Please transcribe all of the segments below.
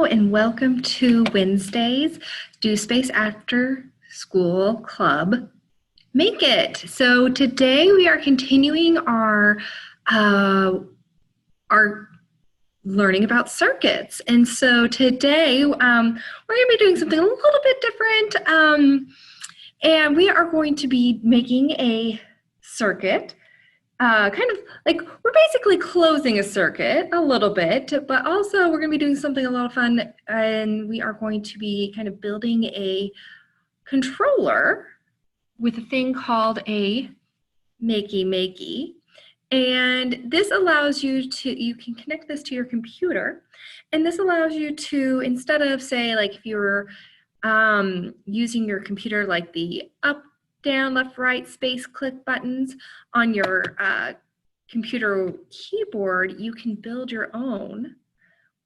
and welcome to Wednesday's Do Space After School Club Make It. So today we are continuing our learning about circuits. And so today we're going to be doing something a little bit different. And we are going to be making a circuit. Kind of like we're basically closing a circuit a little bit, but also we're going to be doing something a lot of fun, and we are going to be kind of building a controller with a thing called a Makey. And this allows you can connect this to your computer, and this allows you to, instead of, say, like if you're using your computer like the up, down, left, right, space, click buttons on your computer keyboard, you can build your own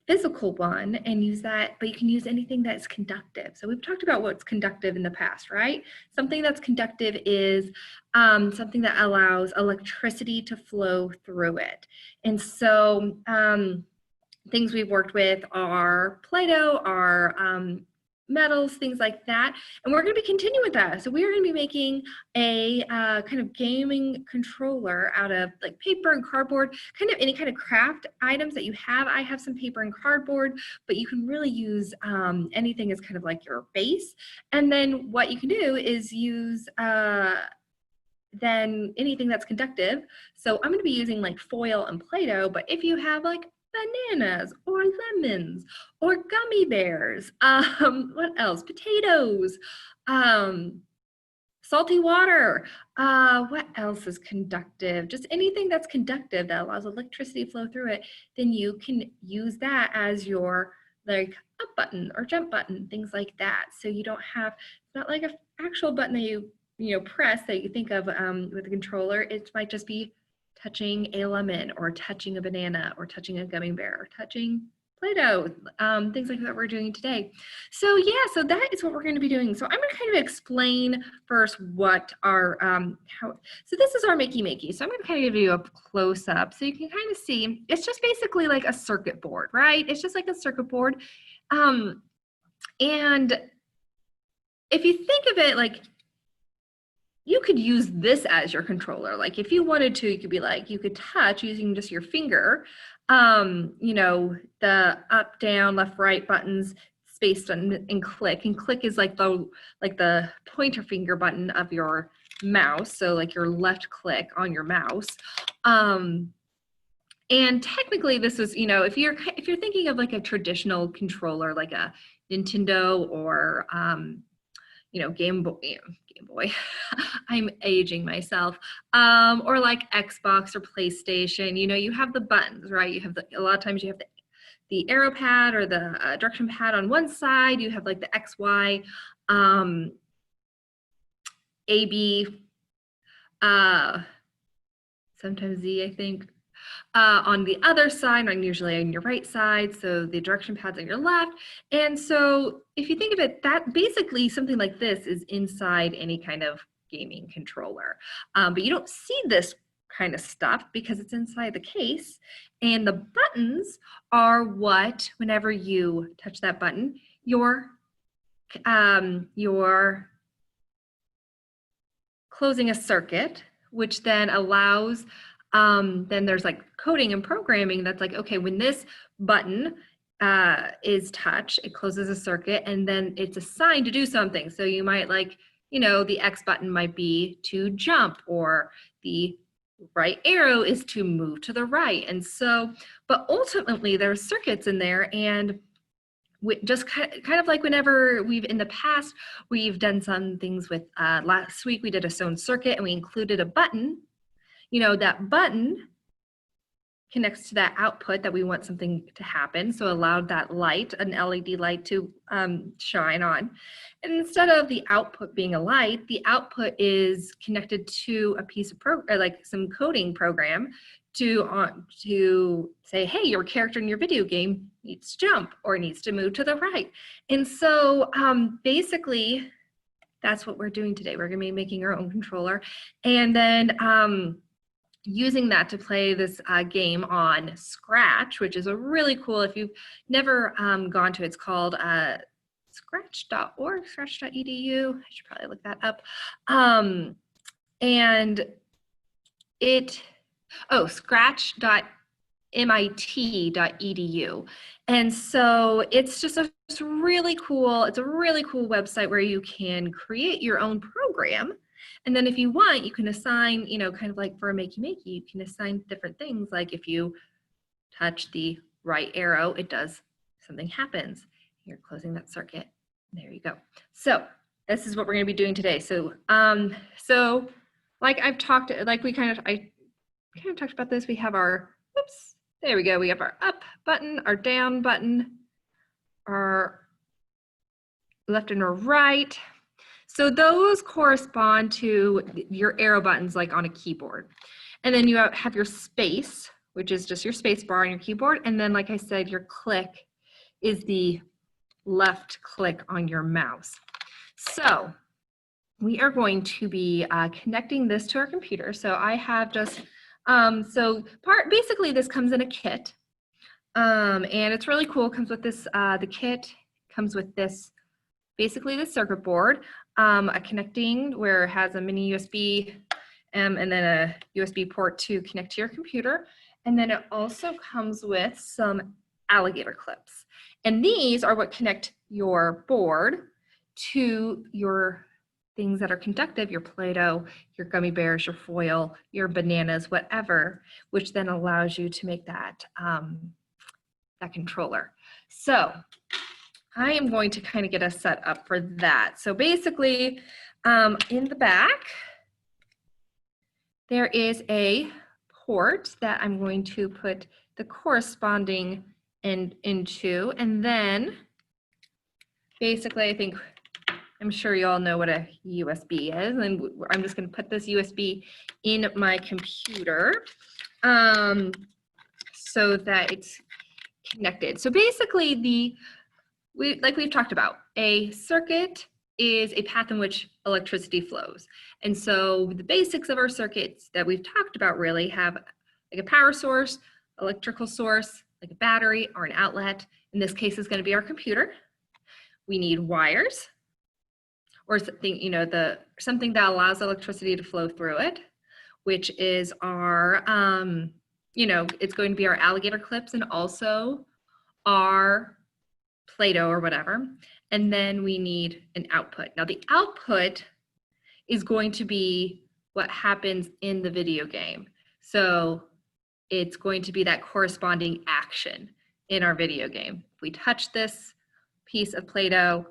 physical one and use that, but you can use anything that's conductive. So we've talked about what's conductive in the past, right? Something that's conductive is something that allows electricity to flow through it. And so things we've worked with are Play-Doh, are metals, things like that, and we're going to be continuing with that. So we are going to be making a kind of gaming controller out of like paper and cardboard, kind of any kind of craft items that you have. I have some paper and cardboard, but you can really use anything as kind of like your base. And then what you can do is use then anything that's conductive. So I'm going to be using like foil and Play-Doh, but if you have like bananas or lemons or gummy bears, what else? Potatoes, salty water, what else is conductive? Just anything that's conductive that allows electricity to flow through it, then you can use that as your like up button or jump button, things like that. So you don't have, it's not like an actual button that you press that you think of with a controller. It might just be touching a lemon or touching a banana or touching a gummy bear or touching Play-Doh, things like that we're doing today. So yeah, so that is what we're going to be doing. So I'm going to kind of explain first what our, so this is our Makey. So I'm going to kind of give you a close up so you can kind of see, it's just basically like a circuit board, right? It's just like a circuit board. And if you think of it like, you could use this as your controller. Like if you wanted to, you could be like, you could touch using just your finger, you know, the up, down, left, right buttons, space button, and click. And click is like the pointer finger button of your mouse. So like your left click on your mouse. And technically this is, you know, if you're thinking of like a traditional controller, like a Nintendo or, you know, Game Boy, I'm aging myself, or like Xbox or PlayStation, you know, you have the buttons, right? You have a lot of times you have the arrow pad or the direction pad on one side, you have like the X, Y, A, B, sometimes Z, I think. On the other side, and usually on your right side, so the direction pad's on your left. And so if you think of it, that basically something like this is inside any kind of gaming controller. But you don't see this kind of stuff because it's inside the case. And the buttons are what, whenever you touch that button, you're closing a circuit, which then allows then there's like coding and programming that's like, okay, when this button is touched, it closes a circuit and then it's assigned to do something. So you might like, you know, the X button might be to jump, or the right arrow is to move to the right. And so, but ultimately there's circuits in there, and just kind of like whenever we've in the past, we've done some things with, last week we did a sewn circuit and we included a button. You know, that button connects to that output that we want something to happen. So allowed that light, an LED light, to shine on. And instead of the output being a light, the output is connected to a piece of program, like some coding program to say, hey, your character in your video game needs to jump or needs to move to the right. And so basically, that's what we're doing today. We're going to be making our own controller. And then using that to play this game on Scratch, which is a really cool, if you've never gone to it, it's called scratch.org, scratch.edu. I should probably look that up. And it, scratch.mit.edu. And so it's just it's a really cool website where you can create your own program. And then if you want, you can assign, you know, kind of like for a makey-makey, you can assign different things. Like if you touch the right arrow, it does, something happens. You're closing that circuit. There you go. So this is what we're going to be doing today. So, like I've talked, like I kind of talked about this. We have our, oops, there we go. We have our up button, our down button, our left and our right. So those correspond to your arrow buttons like on a keyboard. And then you have your space, which is just your space bar on your keyboard. And then, like I said, your click is the left click on your mouse. So we are going to be connecting this to our computer. So I have just, basically this comes in a kit. And it's really cool. It comes with this, the kit comes with this, basically the circuit board, a connecting where it has a mini USB and then a USB port to connect to your computer. And then it also comes with some alligator clips. And these are what connect your board to your things that are conductive, your Play-Doh, your gummy bears, your foil, your bananas, whatever, which then allows you to make that, that controller. So I am going to kind of get us set up for that. So basically, in the back, there is a port that I'm going to put the corresponding end into, and then basically, I'm sure you all know what a USB is, and I'm just going to put this USB in my computer so that it's connected. So basically, like we've talked about, a circuit is a path in which electricity flows. And so the basics of our circuits that we've talked about really have like a power source, electrical source, like a battery or an outlet. In this case, is going to be our computer. We need wires or something, you know, something that allows electricity to flow through it, which is our, you know, it's going to be our alligator clips and also our Play-Doh or whatever. And then we need an output. Now the output is going to be what happens in the video game. So it's going to be that corresponding action in our video game. If we touch this piece of Play-Doh,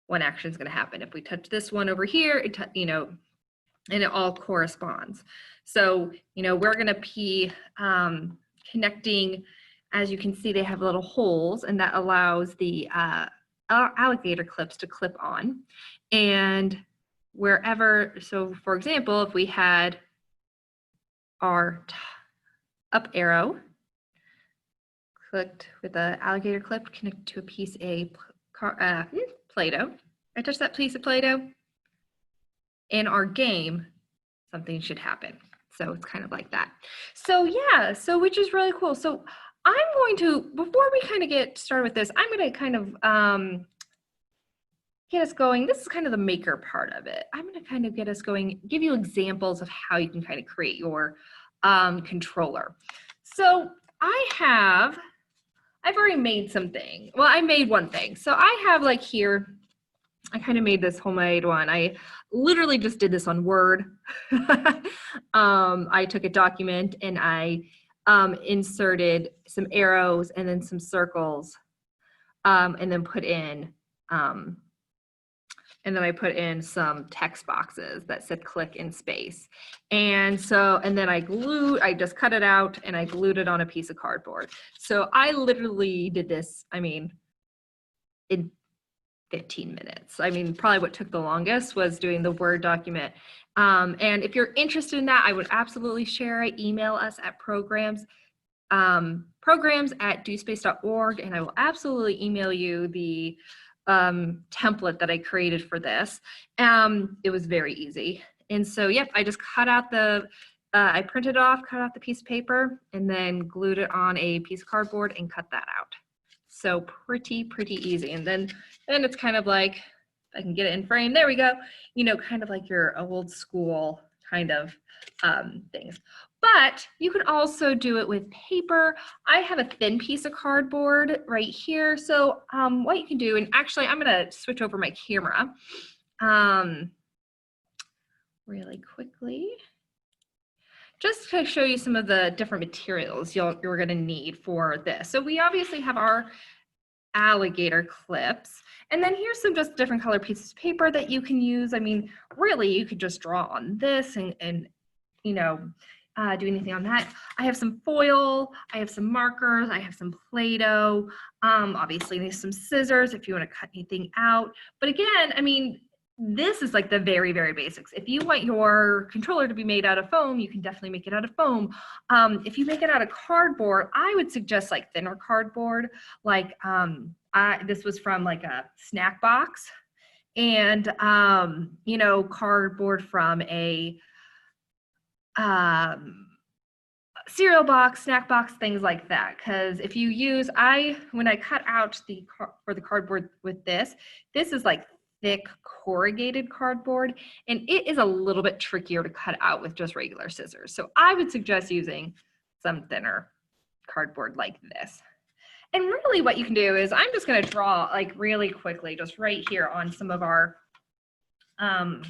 one action is going to happen. If we touch this one over here, you know, and it all corresponds. So, you know, we're going to be connecting. As you can see, they have little holes, and that allows the alligator clips to clip on. And wherever, so for example, if we had our up arrow clicked with the alligator clip, connect to a piece of Play-Doh. I touch that piece of Play-Doh. In our game, something should happen. So it's kind of like that. So yeah, so which is really cool. So I'm going to, before we kind of get started with this, I'm going to kind of get us going. This is kind of the maker part of it. I'm going to kind of get us going, give you examples of how you can kind of create your controller. So I've already made something. Well, I made one thing. So I have like here, I kind of made this homemade one. I literally just did this on Word. I took a document and I inserted some arrows and then some circles, and then put in, and then I put in some text boxes that said click in space. And so, and then I just cut it out and I glued it on a piece of cardboard. So I literally did this, I mean, in 15 minutes. I mean, probably what took the longest was doing the Word document. And if you're interested in that, I would absolutely share it. Email us at programs@dospace.org, and I will absolutely email you the template that I created for this. It was very easy. And so, yep, I just cut out the I printed it off, cut off the piece of paper, and then glued it on a piece of cardboard and cut that out. So pretty easy. And then it's kind of like, I can get it in frame. There we go. You know, kind of like your old school kind of things. But you can also do it with paper. I have a thin piece of cardboard right here. So what you can do, and actually I'm gonna switch over my camera really quickly, just to show you some of the different materials you're gonna need for this. So we obviously have our alligator clips. And then here's some just different color pieces of paper that you can use. I mean, really, you could just draw on this and you know, do anything on that. I have some foil, I have some markers, I have some Play-Doh. Obviously, there's some scissors if you want to cut anything out. But again, I mean, this is like the very basics. If you want your controller to be made out of foam, you can definitely make it out of foam. If you make it out of cardboard, I would suggest like thinner cardboard. Like this was from like a snack box, and you know, cardboard from a cereal box, snack box, things like that. Because if you use, when I cut out for the cardboard with this is like thick corrugated cardboard, and it is a little bit trickier to cut out with just regular scissors. So I would suggest using some thinner cardboard like this. And really what you can do is, I'm just gonna draw like really quickly, just right here on some of our, I'm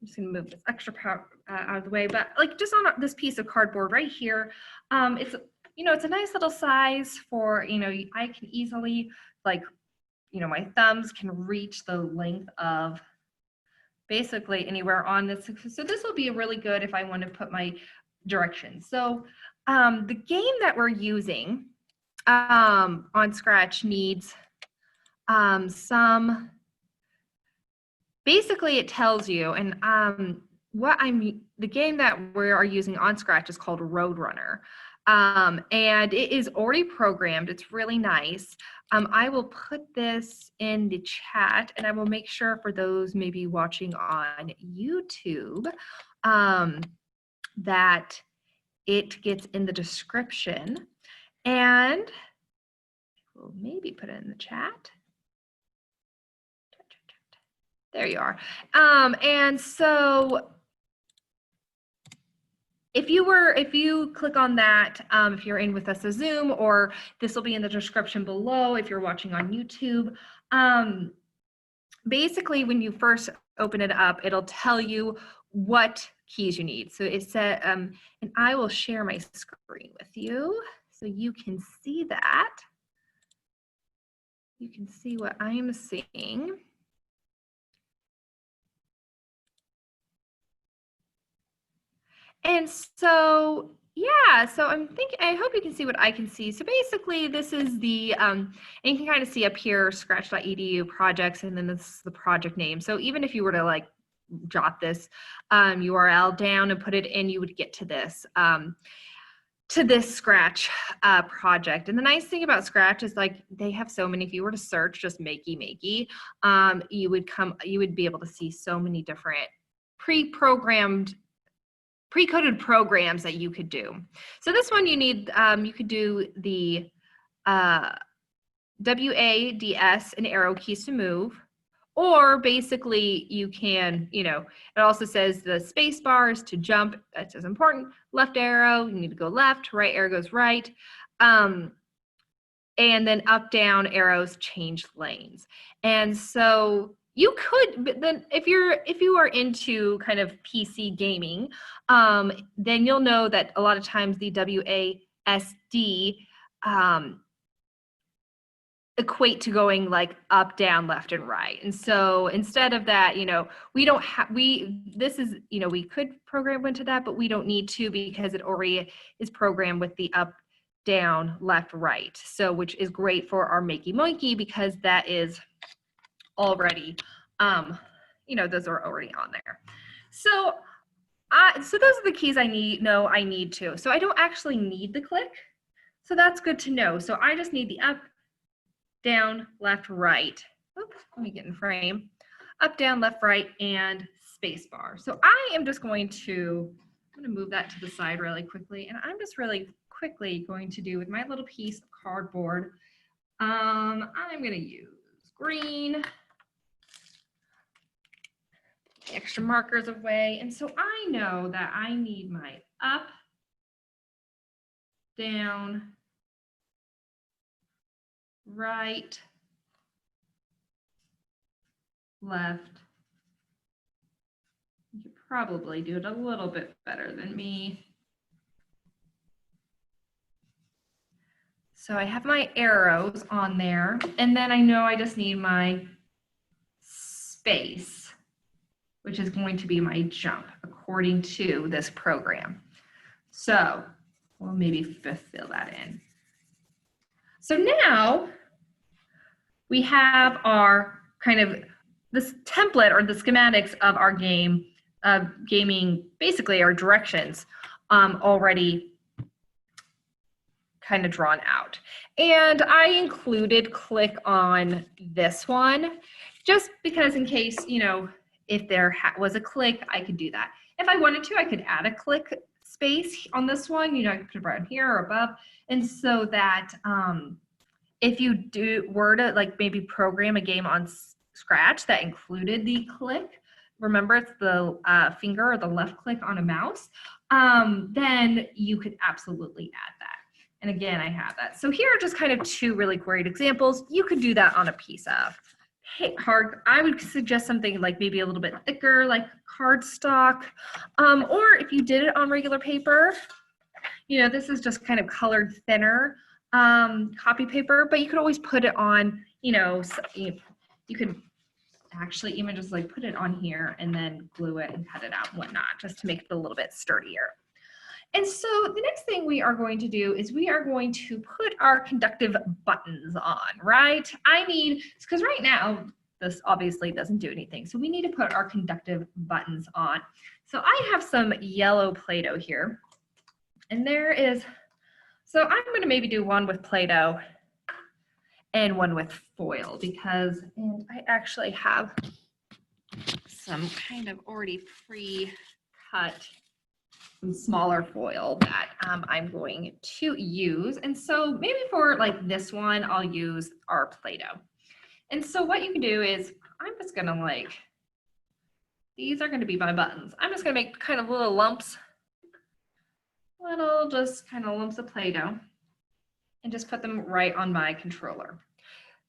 just gonna move this extra part out of the way, but like just on this piece of cardboard right here, it's, you know, it's a nice little size for, you know, I can easily, like, you know, my thumbs can reach the length of basically anywhere on this. So this will be really good if I want to put my directions. So the game that we're using on Scratch needs some, basically it tells you, and the game that we are using on Scratch is called Roadrunner. And it is already programmed. It's really nice. I will put this in the chat, and I will make sure for those maybe watching on YouTube that it gets in the description, and we'll maybe put it in the chat. There you are. And so if you click on that, if you're in with us on Zoom, or this will be in the description below if you're watching on YouTube, basically when you first open it up, it'll tell you what keys you need. So it said, and I will share my screen with you so you can see that. You can see what I'm seeing. And so, yeah, so I hope you can see what I can see. So basically this is the, and you can kind of see up here, scratch.edu projects, and then this is the project name. So even if you were to like jot this URL down and put it in, you would get to this Scratch project. And the nice thing about Scratch is like they have so many, if you were to search just Makey, you would be able to see so many different pre-coded programs that you could do. So this one you need, you could do the WADS and arrow keys to move, or basically you can, you know, it also says the space bars to jump, that's as important, left arrow, you need to go left, right arrow goes right, and then up, down arrows change lanes. And so you could, but then if you are into kind of PC gaming, then you'll know that a lot of times the WASD equate to going like up, down, left, and right. And so instead of that, you know, we could program into that, but we don't need to, because it already is programmed with the up, down, left, right. So which is great for our Makey Monkey, because that is already, you know, those are already on there. So so those are the keys I need to. So I don't actually need the click. So that's good to know. So I just need the up, down, left, right. Oops, let me get in frame. Up, down, left, right, and space bar. So I am just going to, I'm going to move that to the side really quickly. And I'm just really quickly going to do with my little piece of cardboard. I'm going to use green, the extra markers away. And so I know that I need my up, down, right, left. You could probably do it a little bit better than me. So I have my arrows on there, and then I know I just need my space, which is going to be my jump according to this program. So we'll maybe fill that in. So now we have our kind of this template or the schematics of our game, gaming, basically our directions already kind of drawn out. And I included click on this one just because in case, you know, if there was a click, I could do that. If I wanted to, I could add a click space on this one, you know, I could put it right here or above. And so that if you were to like maybe program a game on Scratch that included the click, remember it's the finger or the left click on a mouse, then you could absolutely add that. And again, I have that. So here are just kind of two really great examples. You could do that on a piece of hard. I would suggest something like maybe a little bit thicker, like cardstock, or if you did it on regular paper, you know, this is just kind of colored thinner copy paper, but you could always put it on, you know, you could actually even just like put it on here and then glue it and cut it out and whatnot, just to make it a little bit sturdier. And so the next thing we are going to do is we are going to put our conductive buttons on, right? I need, because right now, this obviously doesn't do anything. So we need to put our conductive buttons on. So I have some yellow Play-Doh here. And there is, so I'm going to maybe do one with Play-Doh and one with foil because, and I actually have some kind of already pre-cut some smaller foil that I'm going to use. And so maybe for like this one, I'll use our Play-Doh. And so what you can do is I'm just gonna like, these are gonna be my buttons. I'm just gonna make kind of little lumps, little just kind of lumps of Play-Doh and just put them right on my controller.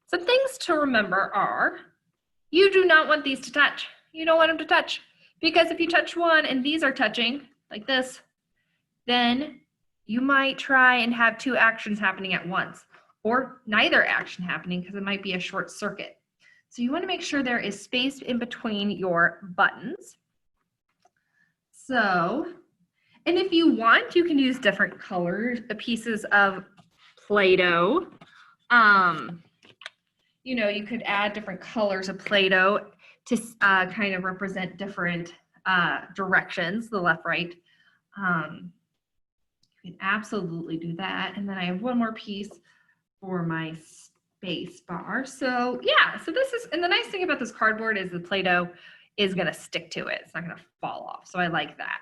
Some things to remember are, you do not want these to touch. You don't want them to touch because if you touch one and these are touching, like this, then you might try and have two actions happening at once or neither action happening because it might be a short circuit. So you want to make sure there is space in between your buttons. So, and if you want, you can use different colors, pieces of Play-Doh. You know, you could add different colors of Play-Doh to kind of represent different directions, the left, right. You can absolutely do that. And then I have one more piece for my space bar. So yeah, so this is, and the nice thing about this cardboard is the Play-Doh is gonna stick to it. It's not gonna fall off. So I like that.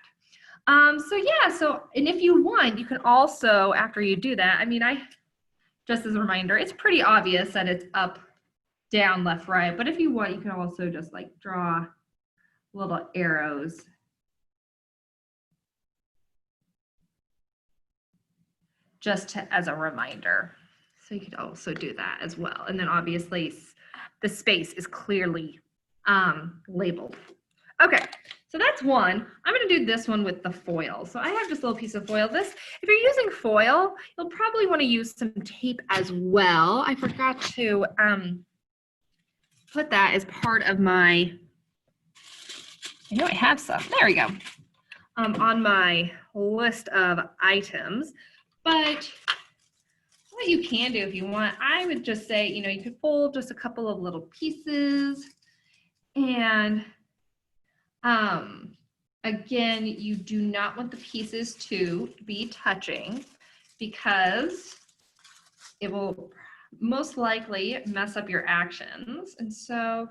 So yeah, so, and if you want, you can also, after you do that, I mean, just as a reminder, it's pretty obvious that it's up, down, left, right. But if you want, you can also just like draw little arrows just as a reminder. So you could also do that as well. And then obviously the space is clearly labeled. Okay, so that's one. I'm gonna do this one with the foil. So I have this little piece of foil. This, if you're using foil, you'll probably wanna use some tape as well. I forgot to put that as part of my, I know I have some, there we go, on my list of items. But what you can do if you want, I would just say, you know, you could fold just a couple of little pieces. And again, you do not want the pieces to be touching because it will most likely mess up your actions. And so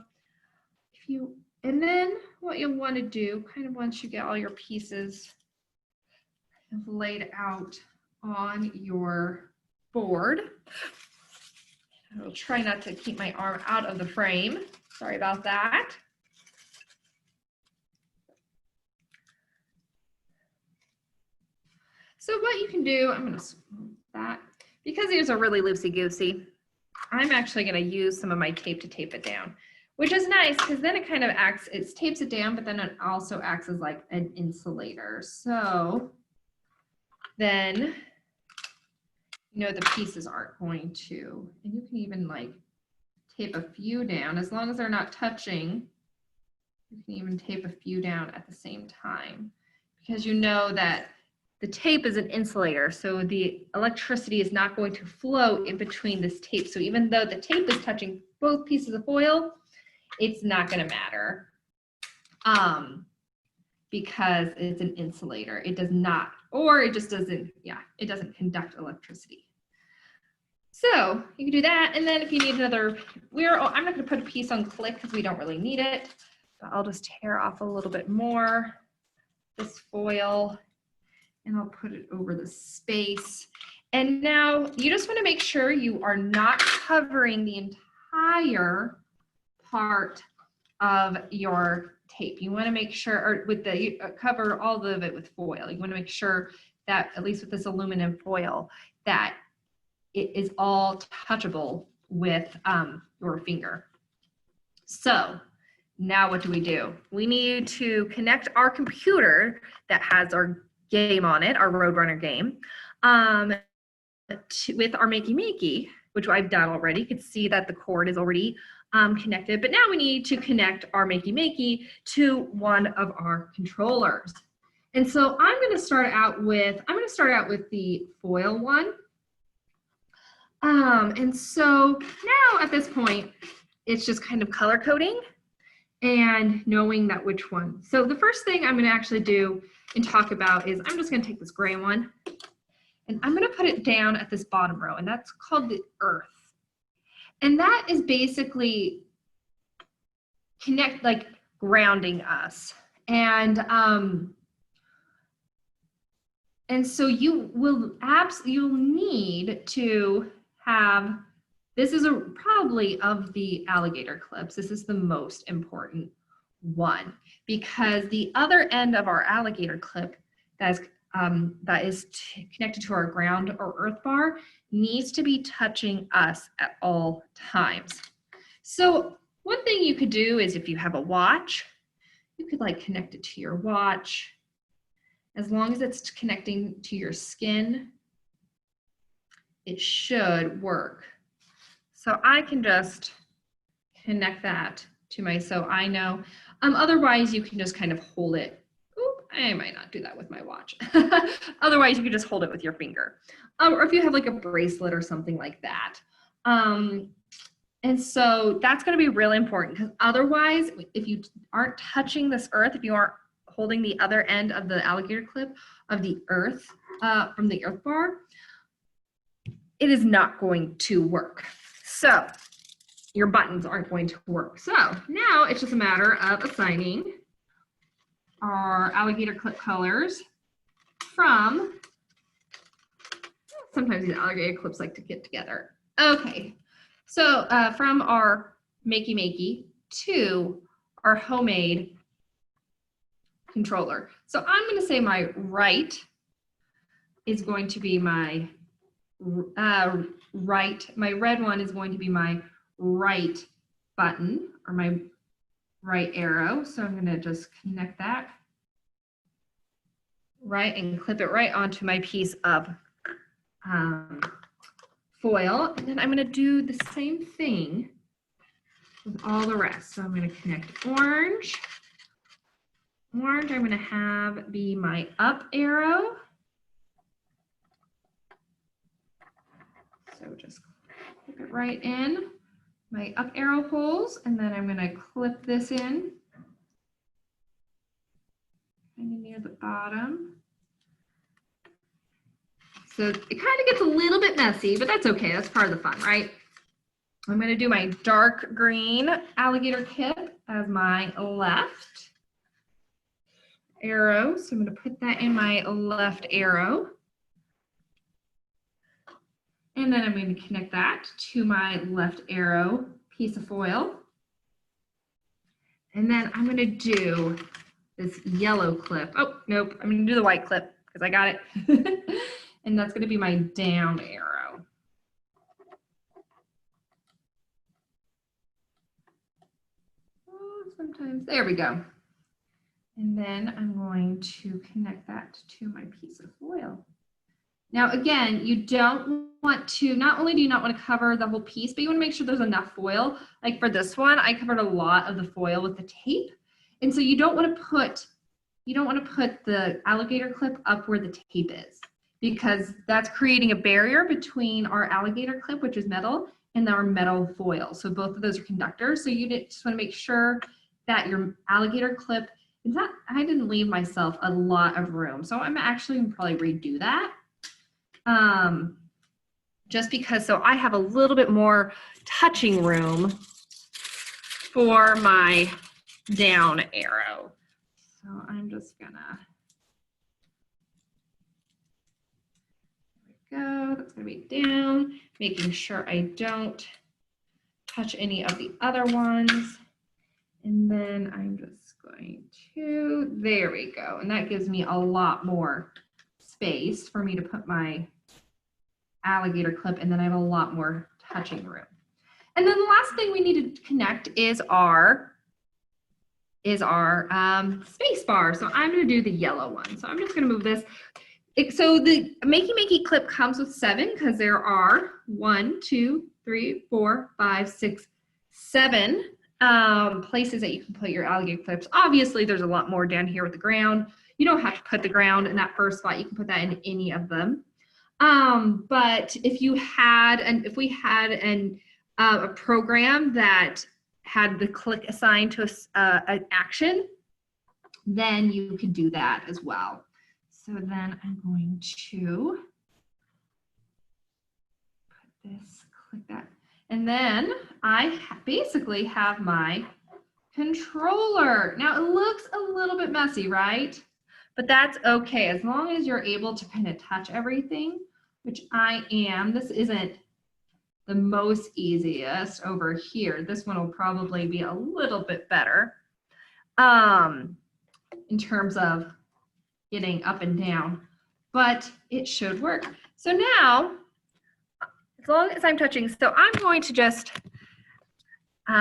if you, and then what you'll want to do kind of once you get all your pieces kind of laid out on your board. I'll try not to keep my arm out of the frame. Sorry about that. So what you can do, I'm going to smooth that. Because these are really loosey-goosey, I'm actually going to use some of my tape to tape it down, which is nice because then it kind of acts, it tapes it down, but then it also acts as like an insulator. So then, you know, the pieces aren't going to, and you can even like tape a few down as long as they're not touching. You can even tape a few down at the same time because you know that the tape is an insulator, so the electricity is not going to flow in between this tape. So even though the tape is touching both pieces of foil, it's not going to matter because it's an insulator. It does not, or it just doesn't, yeah, it doesn't conduct electricity. So you can do that, and then if you need another, I'm not going to put a piece on click because we don't really need it, but I'll just tear off a little bit more this foil. And I'll put it over the space. And now you just want to make sure you are not covering the entire part of your tape. You want to make sure, or with the cover all of it with foil. You want to make sure that, at least with this aluminum foil, that it is all touchable with your finger. So now what do? We need to connect our computer that has our game on it, our Roadrunner game, with our Makey Makey, which I've done already. You can see that the cord is already connected, but now we need to connect our Makey Makey to one of our controllers. And so I'm going to start out with the foil one. And so now at this point, it's just kind of color coding and knowing that which one. So the first thing I'm going to actually do and talk about is I'm just going to take this gray one and I'm going to put it down at this bottom row, and that's called the earth. And that is basically grounding us. And so you'll need to have, this is probably of the alligator clips, this is the most important one, because the other end of our alligator clip that is connected to our ground or earth bar needs to be touching us at all times. So one thing you could do is, if you have a watch, you could like connect it to your watch. As long as it's connecting to your skin, it should work. So I can just connect that to my, so I know. Otherwise, you can just kind of hold it. Oop, I might not do that with my watch. Otherwise, you can just hold it with your finger. Or if you have like a bracelet or something like that. And so that's going to be really important, because otherwise, if you aren't touching this earth, if you aren't holding the other end of the alligator clip of the earth from the earth bar, it is not going to work. So your buttons aren't going to work. So now it's just a matter of assigning our alligator clip colors from, sometimes these alligator clips like to get together. Okay, so from our Makey Makey to our homemade controller. So I'm going to say my right is going to be my right, my red one is going to be my right button, or my right arrow. So I'm going to just connect that right and clip it right onto my piece of foil. And then I'm going to do the same thing with all the rest. So I'm going to connect orange. Orange I'm going to have be my up arrow. So just clip it right in my up arrow holes, and then I'm going to clip this in kind of near the bottom. So it kind of gets a little bit messy, but that's okay. That's part of the fun, right? I'm going to do my dark green alligator kit as my left. arrow. So I'm going to put that in my left arrow. And then I'm going to connect that to my left arrow piece of foil. And then I'm going to do this yellow clip. Oh, nope, I'm going to do the white clip because I got it. And that's going to be my down arrow. Oh, sometimes, there we go. And then I'm going to connect that to my piece of foil. Now, again, you don't want to, not only do you not want to cover the whole piece, but you want to make sure there's enough foil. Like for this one, I covered a lot of the foil with the tape. And so you don't want to put the alligator clip up where the tape is, because that's creating a barrier between our alligator clip, which is metal, and our metal foil. So both of those are conductors. So you just want to make sure that your alligator clip, I didn't leave myself a lot of room. So I'm actually going to probably redo that. Just because, so I have a little bit more touching room for my down arrow. So I'm just gonna, there we go, that's gonna be down, making sure I don't touch any of the other ones. And then I'm just going to, there we go. And that gives me a lot more space for me to put my alligator clip, and then I have a lot more touching room. And then the last thing we need to connect is our space bar. So I'm going to do the yellow one. So I'm just going to move this. So the Makey Makey clip comes with 7 because there are 1, 2, 3, 4, 5, 6, 7 places that you can put your alligator clips. Obviously, there's a lot more down here with the ground. You don't have to put the ground in that first spot. You can put that in any of them. But if you had, and if we had a program that had the click assigned to an action, then you could do that as well. So then I'm going to put this, click that. And then I basically have my controller. Now it looks a little bit messy, right? But that's okay, as long as you're able to kind of touch everything, which I am. This isn't the most easiest over here. This one will probably be a little bit better in terms of getting up and down, but it should work. So now, as long as I'm touching, so I'm going to just, what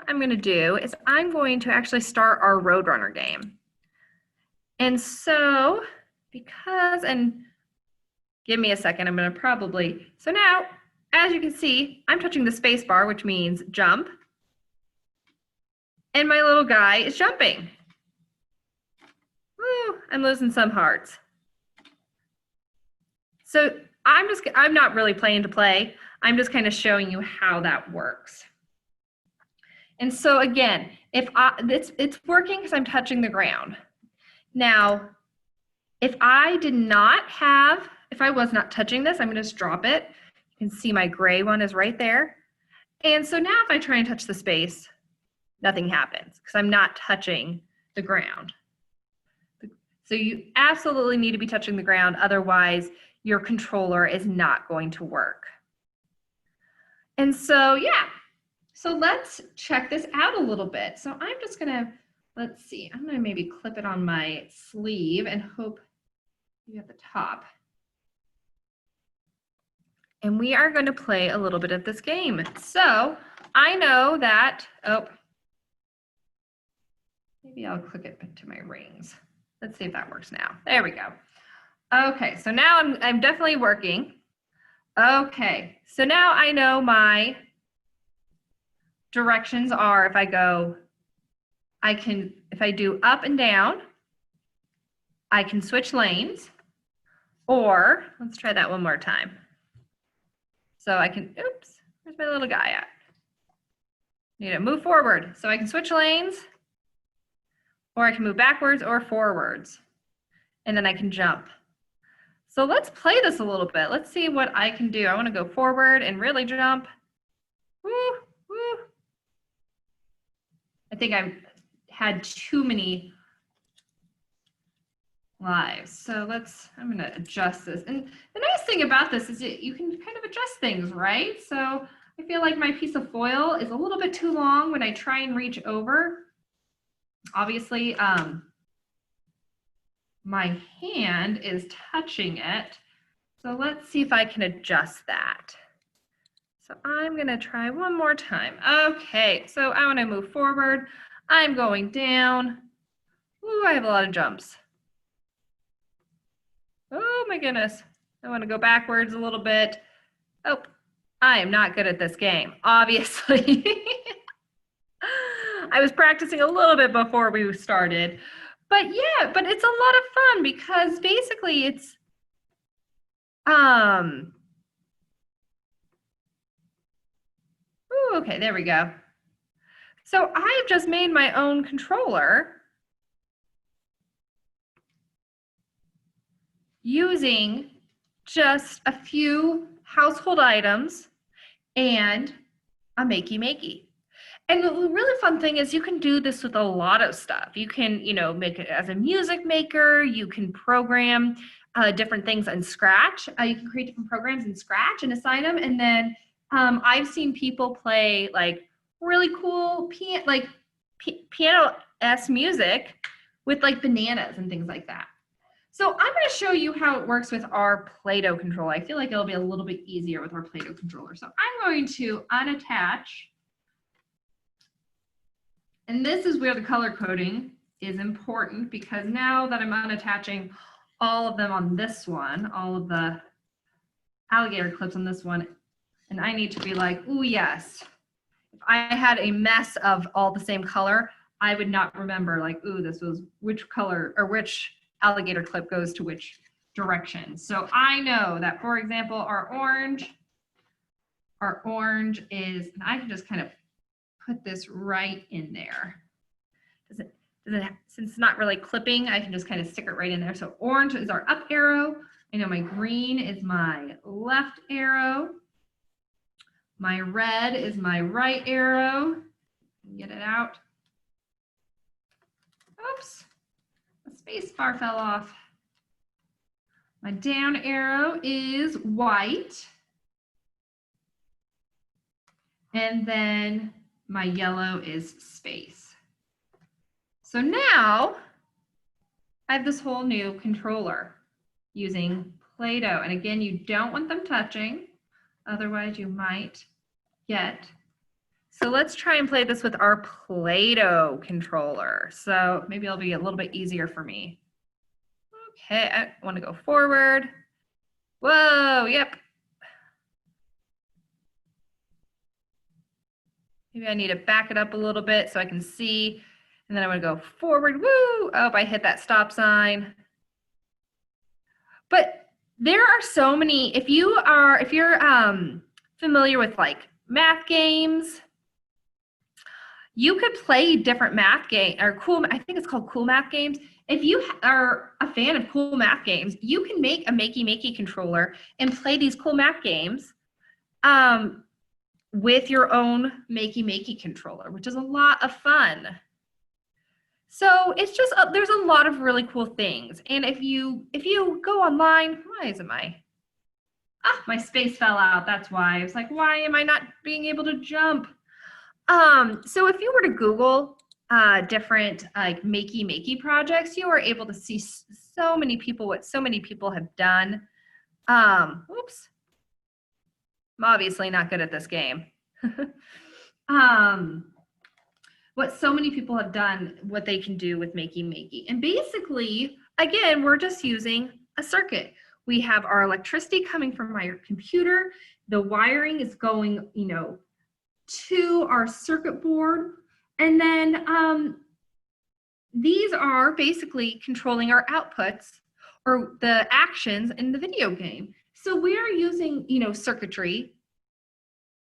I'm going to do is I'm going to actually start our Roadrunner game. And so, and give me a second, I'm going to probably, so now, as you can see, I'm touching the space bar, which means jump. And my little guy is jumping. Woo, I'm losing some hearts. So I'm not really playing to play. I'm just kind of showing you how that works. And so again, it's working because I'm touching the ground. Now, if I was not touching this, I'm going to just drop it. You can see my gray one is right there. And so now if I try and touch the space, nothing happens because I'm not touching the ground. So you absolutely need to be touching the ground, otherwise your controller is not going to work. And so, yeah, so let's check this out a little bit. So I'm just gonna, let's see, I'm gonna maybe clip it on my sleeve and hope you at the top. And we are going to play a little bit of this game. So I know that, oh, maybe I'll click it to my rings. Let's see if that works now. There we go. Okay, so now I'm definitely working. Okay, so now I know my directions are, if I do up and down, I can switch lanes, or let's try that one more time. So I can, oops, where's my little guy at? Need to move forward. So I can switch lanes, or I can move backwards or forwards, and then I can jump. So let's play this a little bit. Let's see what I can do. I want to go forward and really jump. Woo, woo. I think I had too many lives. So I'm gonna adjust this. And the nice thing about this is that you can kind of adjust things, right? So I feel like my piece of foil is a little bit too long when I try and reach over. Obviously, my hand is touching it. So let's see if I can adjust that. So I'm gonna try one more time. Okay, so I wanna move forward. I'm going down. Ooh, I have a lot of jumps. Oh my goodness. I wanna go backwards a little bit. Oh, I am not good at this game, obviously. I was practicing a little bit before we started. But yeah, but it's a lot of fun because basically it's, ooh, okay, there we go. So I've just made my own controller using just a few household items and a makey makey. And the really fun thing is you can do this with a lot of stuff. You can, make it as a music maker. You can program different things in Scratch. You can create different programs in Scratch and assign them. And then I've seen people play like really cool piano-esque music with like bananas and things like that. So I'm going to show you how it works with our Play-Doh controller. I feel like it'll be a little bit easier with our Play-Doh controller. So I'm going to unattach. And this is where the color coding is important because now that I'm unattaching all of them on this one, all of the alligator clips on this one, and I need to be like, ooh, yes. If I had a mess of all the same color, I would not remember like, ooh, this was which color or which alligator clip goes to which direction. So I know that, for example, our orange is, and I can just kind of put this right in there. Since it's not really clipping, I can just kind of stick it right in there. So orange is our up arrow. I know my green is my left arrow. My red is my right arrow. Get it out. Oops, the space bar fell off. My down arrow is white. And then my yellow is space. So now I have this whole new controller using Play-Doh. And again, you don't want them touching, otherwise you might get. So let's try and play this with our Play-Doh controller. So maybe it'll be a little bit easier for me. Okay, I want to go forward. Whoa, yep. Maybe I need to back it up a little bit so I can see. And then I'm going to go forward. Woo! Oh, I hit that stop sign. But there are so many, if you're familiar with like math games, you could play different math game or I think it's called Cool Math Games. If you are a fan of cool math games, you can make a makey makey controller and play these cool math games with your own makey makey controller, which is a lot of fun. So it's just, there's a lot of really cool things. And if you go online, my space fell out, that's why. I was like, why am I not being able to jump? So if you were to Google different like makey makey projects, you are able to see so many people, what so many people have done. Oops, I'm obviously not good at this game. What so many people have done, what they can do with makey makey. And basically, again, we're just using a circuit. We have our electricity coming from my computer. The wiring is going, to our circuit board. And then these are basically controlling our outputs or the actions in the video game. So we are using, circuitry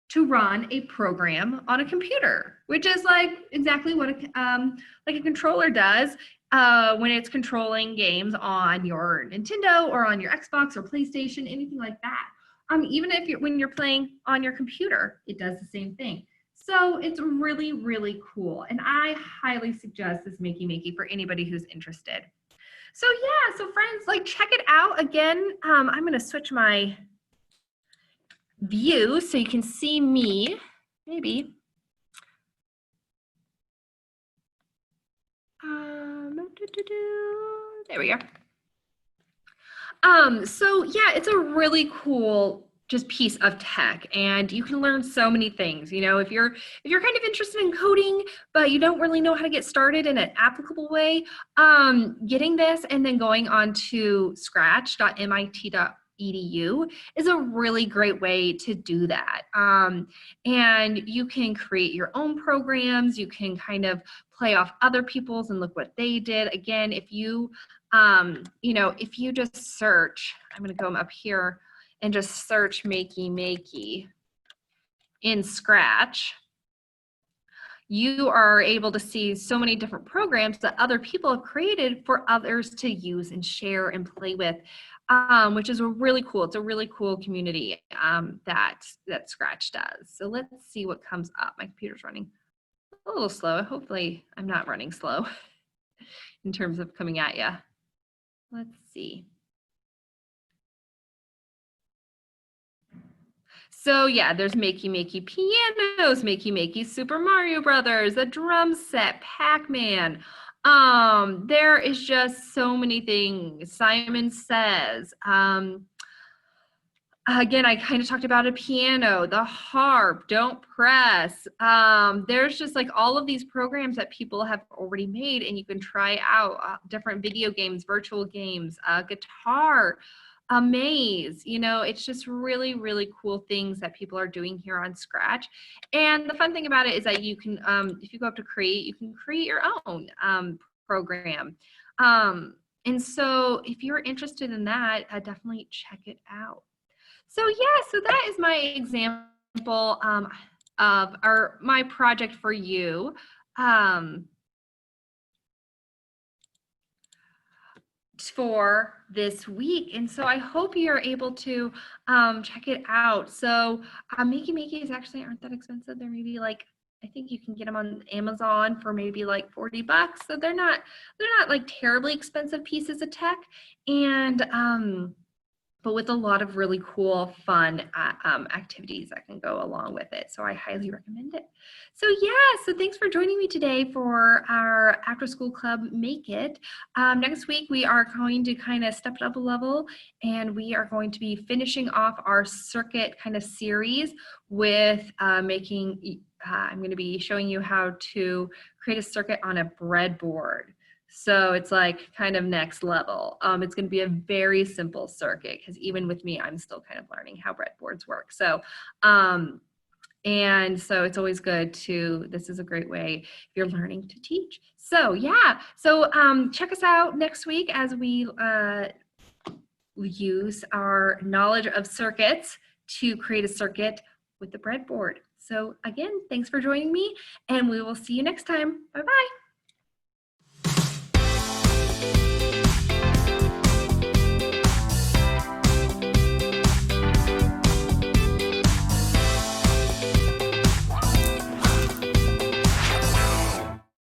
to run a program on a computer, which is like exactly what like a controller does when it's controlling games on your Nintendo or on your Xbox or PlayStation, anything like that. Even if when you're playing on your computer, it does the same thing. So it's really, really cool. And I highly suggest this Makey Makey for anybody who's interested. So yeah, so friends, like check it out. Again, I'm gonna switch my view so you can see me, maybe. There we go. So yeah, it's a really cool just piece of tech, and you can learn so many things. You know, if you're kind of interested in coding but you don't really know how to get started in an applicable way, getting this and then going on to scratch.mit.edu is a really great way to do that. And you can create your own programs. You can kind of play off other people's and look what they did. Again, if you you know, if you just search, I'm going to go up here and just search Makey Makey in Scratch, you are able to see so many different programs that other people have created for others to use and share and play with, which is really cool. It's a really cool community that Scratch does. So let's see what comes up. My computer's running a little slow. Hopefully I'm not running slow in terms of coming at you. Let's see. So yeah, there's Makey Makey pianos, Makey Makey Super Mario Brothers, a drum set, Pac-Man. There is just so many things. Simon Says. Again, I kind of talked about a piano, the harp, Don't Press. There's just like all of these programs that people have already made, and you can try out different video games, virtual games, guitar, Amaze. You know, it's just really, really cool things that people are doing here on Scratch. And the fun thing about it is that you can, if you go up to create, you can create your own program. And so if you're interested in that, definitely check it out. So yeah, so that is my example of my project for you. For this week, and so I hope you're able to check it out. So Makey Makeys actually aren't that expensive. They're maybe like, I think you can get them on Amazon for maybe like 40 bucks. So they're not like terribly expensive pieces of tech, and but with a lot of really cool, fun activities that can go along with it. So I highly recommend it. So yeah, so thanks for joining me today for our after school club Make It. Next week, we are going to kind of step it up a level, and we are going to be finishing off our circuit kind of series with making, I'm going to be showing you how to create a circuit on a breadboard. So it's like kind of next level. It's going to be a very simple circuit because even with me, I'm still kind of learning how breadboards work. So, and so it's always good to, this is a great way if you're learning to teach. So yeah, so check us out next week as we use our knowledge of circuits to create a circuit with the breadboard. So again, thanks for joining me, and we will see you next time. Bye-bye.